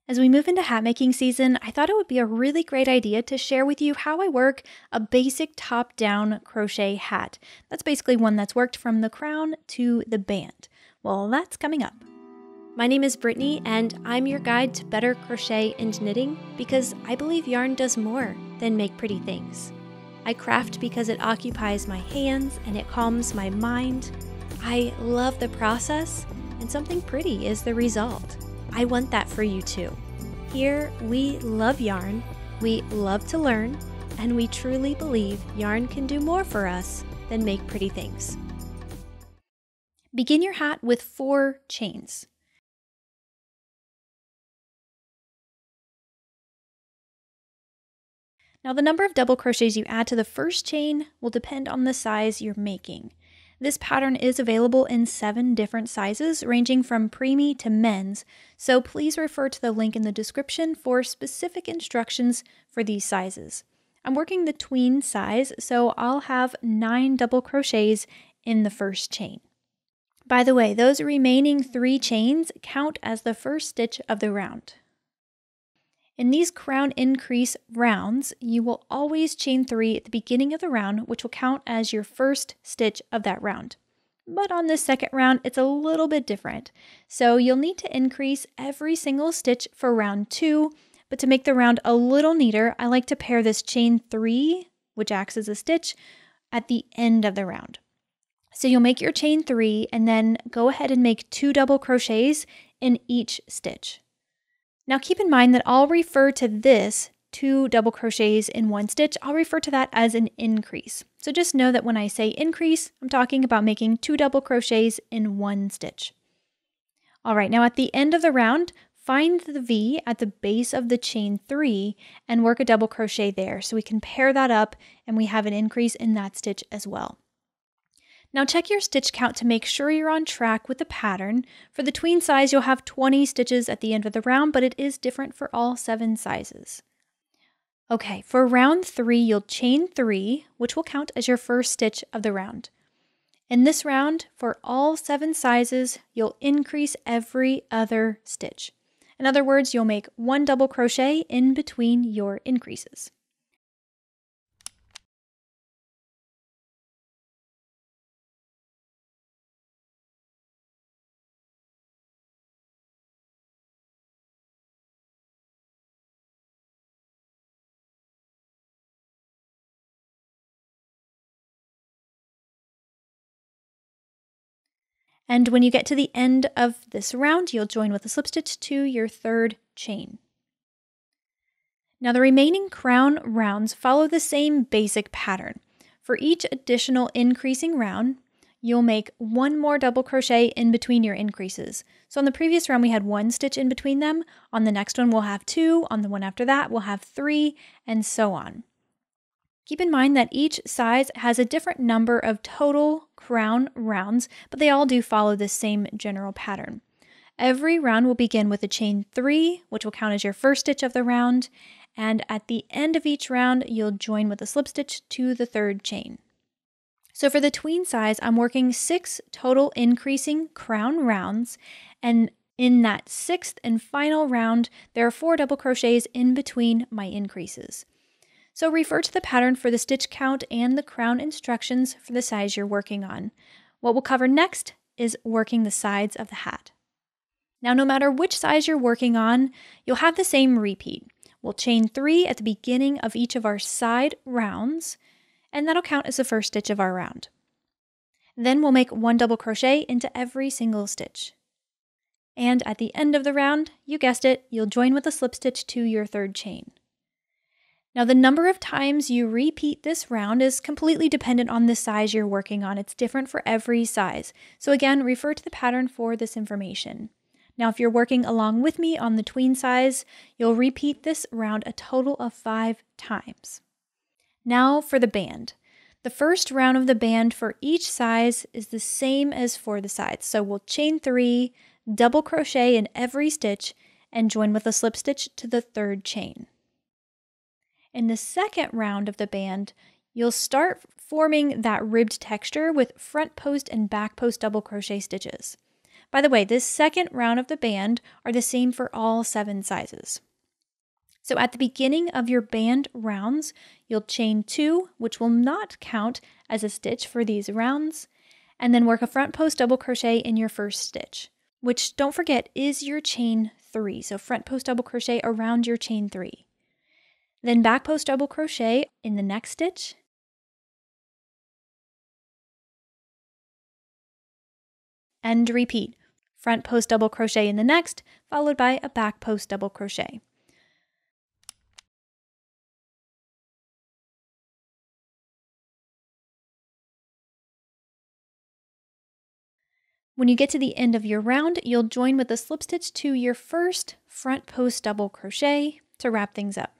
As we move into hat making season, I thought it would be a really great idea to share with you how I work a basic top-down crochet hat. That's basically one that's worked from the crown to the band. Well, that's coming up. My name is Brittany, and I'm your guide to better crochet and knitting because I believe yarn does more than make pretty things. I craft because it occupies my hands and it calms my mind. I love the process, and something pretty is the result. I want that for you too. Here, we love yarn, we love to learn, and we truly believe yarn can do more for us than make pretty things. Begin your hat with 4 chains. Now, the number of double crochets you add to the first chain will depend on the size you're making. This pattern is available in 7 different sizes, ranging from preemie to men's, so please refer to the link in the description for specific instructions for these sizes. I'm working the tween size, so I'll have 9 double crochets in the first chain. By the way, those remaining 3 chains count as the first stitch of the round. In these crown increase rounds, you will always chain 3 at the beginning of the round, which will count as your first stitch of that round. But on this second round, it's a little bit different. So you'll need to increase every single stitch for round 2, but to make the round a little neater, I like to pair this chain 3, which acts as a stitch, at the end of the round. So you'll make your chain 3 and then go ahead and make 2 double crochets in each stitch. Now keep in mind that I'll refer to this 2 double crochets in 1 stitch, I'll refer to that as an increase. So just know that when I say increase, I'm talking about making 2 double crochets in 1 stitch. All right, now at the end of the round, find the V at the base of the chain 3 and work a double crochet there so we can pair that up and we have an increase in that stitch as well. Now check your stitch count to make sure you're on track with the pattern. For the tween size, you'll have 20 stitches at the end of the round, but it is different for all 7 sizes. Okay, for round 3, you'll chain 3, which will count as your first stitch of the round. In this round, for all 7 sizes, you'll increase every other stitch. In other words, you'll make 1 double crochet in between your increases. And when you get to the end of this round, you'll join with a slip stitch to your 3rd chain. Now the remaining crown rounds follow the same basic pattern. For each additional increasing round, you'll make 1 more double crochet in between your increases. So on the previous round, we had 1 stitch in between them. On the next one, we'll have 2. On the one after that, we'll have 3, and so on. Keep in mind that each size has a different number of total crown rounds, but they all do follow the same general pattern. Every round will begin with a chain 3, which will count as your first stitch of the round, and at the end of each round, you'll join with a slip stitch to the 3rd chain. So for the tween size, I'm working 6 total increasing crown rounds, and in that 6th and final round, there are 4 double crochets in between my increases. So refer to the pattern for the stitch count and the crown instructions for the size you're working on. What we'll cover next is working the sides of the hat. Now, no matter which size you're working on, you'll have the same repeat. We'll chain 3 at the beginning of each of our side rounds, and that'll count as the first stitch of our round. Then we'll make 1 double crochet into every single stitch. And at the end of the round, you guessed it, you'll join with a slip stitch to your 3rd chain. Now the number of times you repeat this round is completely dependent on the size you're working on. It's different for every size. So again, refer to the pattern for this information. Now if you're working along with me on the tween size, you'll repeat this round a total of 5 times. Now for the band. The first round of the band for each size is the same as for the sides. So we'll chain 3, double crochet in every stitch, and join with a slip stitch to the 3rd chain. In the second round of the band, you'll start forming that ribbed texture with front post and back post double crochet stitches. By the way, this second round of the band are the same for all 7 sizes. So at the beginning of your band rounds, you'll chain 2, which will not count as a stitch for these rounds, and then work a front post double crochet in your first stitch, which, don't forget, is your chain 3. So front post double crochet around your chain 3. Then back post double crochet in the next stitch, and repeat. Front post double crochet in the next, followed by a back post double crochet. When you get to the end of your round, you'll join with a slip stitch to your first front post double crochet to wrap things up.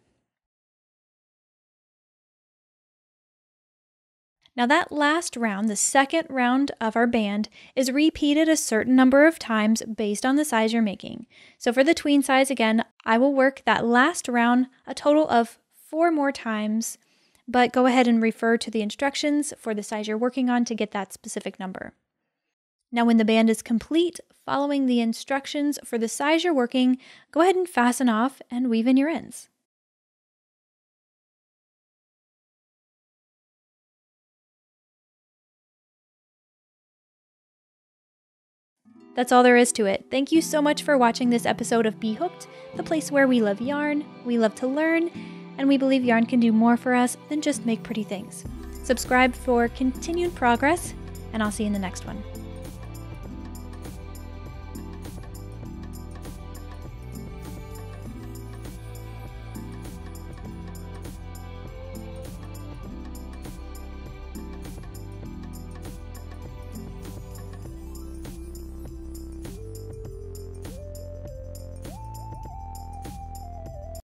Now that last round, the second round of our band, is repeated a certain number of times based on the size you're making. So for the tween size, again, I will work that last round a total of 4 more times, but go ahead and refer to the instructions for the size you're working on to get that specific number. Now when the band is complete, following the instructions for the size you're working, go ahead and fasten off and weave in your ends. That's all there is to it. Thank you so much for watching this episode of B.Hooked, the place where we love yarn, we love to learn, and we believe yarn can do more for us than just make pretty things. Subscribe for continued progress, and I'll see you in the next one.